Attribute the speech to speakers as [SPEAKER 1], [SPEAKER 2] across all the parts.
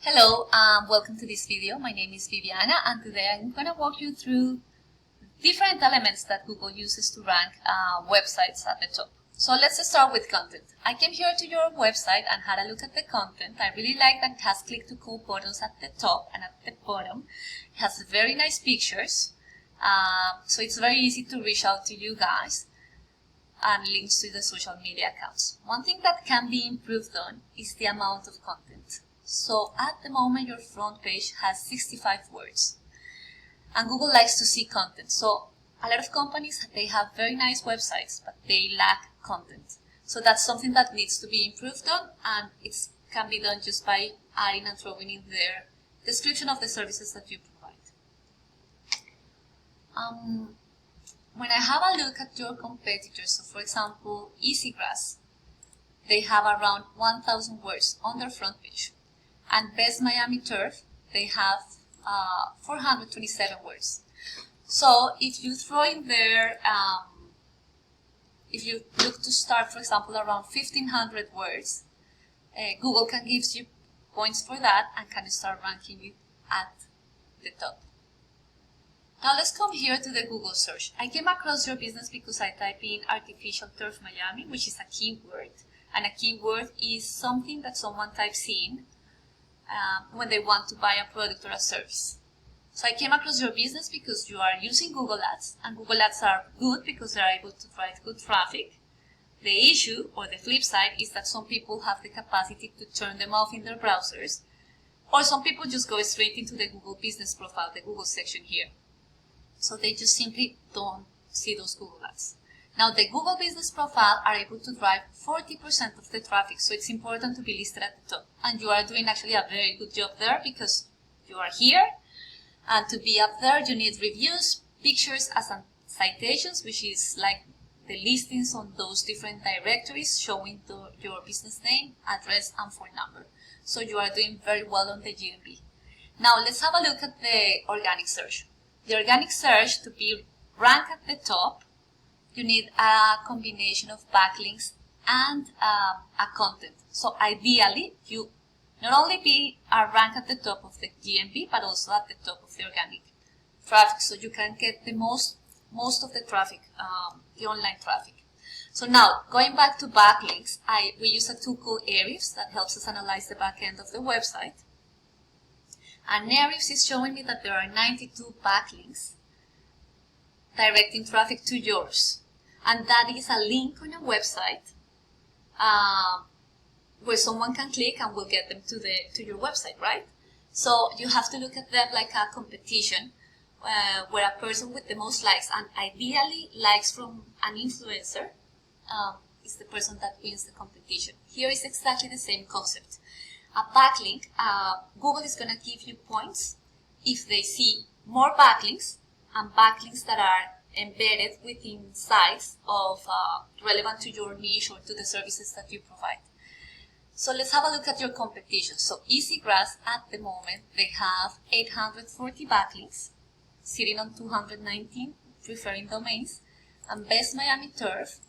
[SPEAKER 1] Hello, welcome to this video. My name is Viviana and today I'm going to walk you through different elements that Google uses to rank websites at the top. So let's start with content. I came here to your website and had a look at the content. I really like that it has click to call buttons at the top and at the bottom. It has very nice pictures, so it's very easy to reach out to you guys, and links to the social media accounts. One thing that can be improved on is the amount of content. So at the moment your front page has 65 words and Google likes to see content. So a lot of companies, they have very nice websites but they lack content. So that's something that needs to be improved on, and it can be done just by adding and throwing in their description of the services that you provide. When I have a look at your competitors, so for example Easygrass, they have around 1,000 words on their front page. And Best Miami Turf, they have 427 words. So if you throw in there, if you look to start, for example, around 1,500 words, Google can give you points for that and can start ranking you at the top. Now let's come here to the Google search. I came across your business because I typed in artificial turf Miami, which is a keyword. And a keyword is something that someone types in when they want to buy a product or a service. So I came across your business because you are using Google Ads, and Google Ads are good because they are able to drive good traffic. The issue, or the flip side, is that some people have the capacity to turn them off in their browsers, or some people just go straight into the Google business profile, the Google section here. So they just simply don't see those Google Ads. Now the Google business profile are able to drive 40% of the traffic, so it's important to be listed at the top. And you are doing actually a very good job there because you are here. And to be up there, you need reviews, pictures as citations, which is like the listings on those different directories showing your business name, address, and phone number. So you are doing very well on the GMB. Now let's have a look at the organic search. The organic search, to be ranked at the top, you need a combination of backlinks and a content. So ideally, you not only be ranked at the top of the GMB, but also at the top of the organic traffic, so you can get the most of the traffic, the online traffic. So now, going back to backlinks, we use a tool called Ahrefs that helps us analyze the back end of the website. And Ahrefs is showing me that there are 92 backlinks directing traffic to yours. And that is a link on a website where someone can click and will get them to your website, right? So you have to look at them like a competition where a person with the most likes, and ideally likes from an influencer, is the person that wins the competition. Here is exactly the same concept. A backlink, Google is going to give you points if they see more backlinks, and backlinks that are embedded within sites of relevant to your niche or to the services that you provide. So let's have a look at your competition. So Easygrass at the moment, they have 840 backlinks sitting on 219 referring domains, and Best Miami Turf,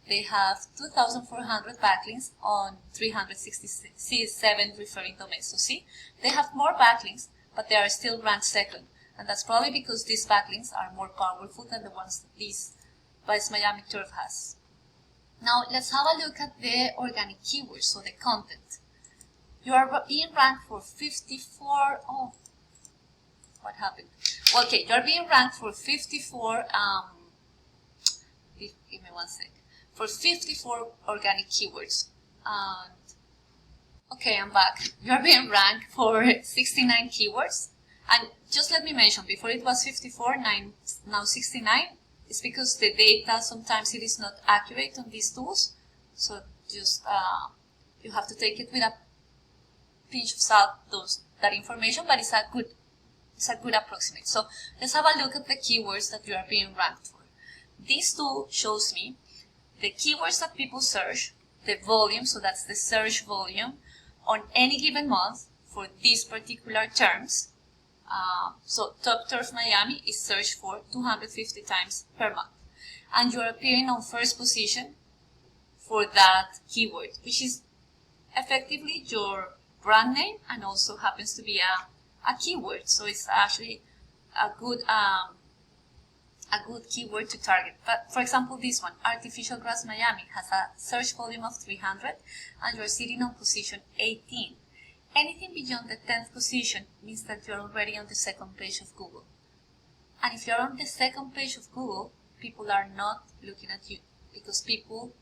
[SPEAKER 1] they have 2,400 backlinks on 367 referring domains. So see, they have more backlinks, but they are still ranked second. And that's probably because these backlinks are more powerful than the ones that this Best Miami Turf has. Now let's have a look at the organic keywords, so the content. You are being ranked for 54. Oh, what happened? Okay, you are being ranked for 54. Give me 1 sec. For 54 organic keywords. And okay, I'm back. You are being ranked for 69 keywords. And just let me mention, before it was 54, now 69. It's because the data, sometimes it is not accurate on these tools. So just, you have to take it with a pinch of salt, that information, but it's a good approximate. So let's have a look at the keywords that you are being ranked for. This tool shows me the keywords that people search, the volume, so that's the search volume, on any given month for these particular terms. So Top Turf Miami is searched for 250 times per month. And you're appearing on first position for that keyword, which is effectively your brand name and also happens to be a keyword. So it's actually a good keyword to target. But for example, this one, artificial grass Miami, has a search volume of 300 and you're sitting on position 18. Anything beyond the 10th position means that you're already on the second page of Google. And if you're on the second page of Google, people are not looking at you because people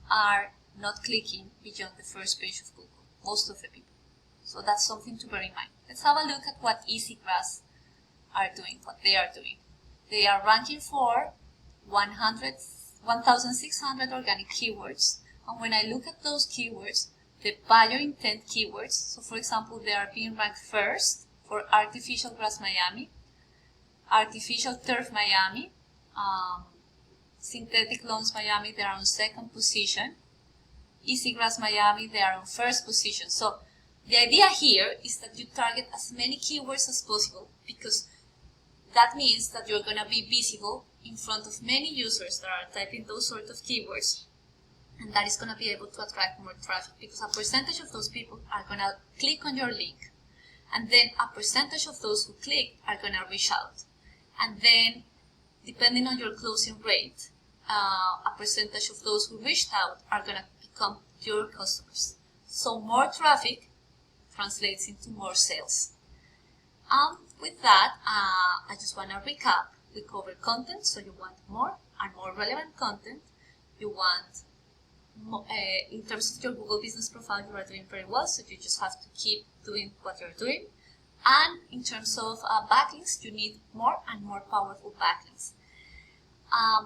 [SPEAKER 1] are not clicking beyond the first page of Google, most of the people. So that's something to bear in mind. Let's have a look at what EasyGrass are doing, what they are doing. They are ranking for 1,600 organic keywords. And when I look at those keywords, the buyer intent keywords, so for example, they are being ranked first for artificial grass Miami, artificial turf Miami, synthetic lawns Miami, they are on second position. Easy grass Miami, they are on first position. So the idea here is that you target as many keywords as possible because that means that you're going to be visible in front of many users that are typing those sort of keywords, and that is going to be able to attract more traffic because a percentage of those people are going to click on your link, and then a percentage of those who click are going to reach out, and then depending on your closing rate, a percentage of those who reached out are going to become your customers. So more traffic translates into more sales. With that, I just want to recap. We covered content, so you want more and more relevant content. You want, in terms of your Google Business Profile, you are doing very well, so you just have to keep doing what you're doing. And in terms of backlinks, you need more and more powerful backlinks.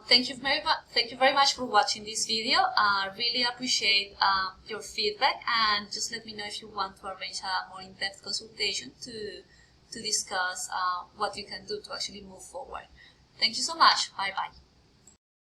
[SPEAKER 1] Thank you very much for watching this video. I really appreciate your feedback, and just let me know if you want to arrange a more in-depth consultation to discuss what you can do to actually move forward. Thank you so much. Bye-bye.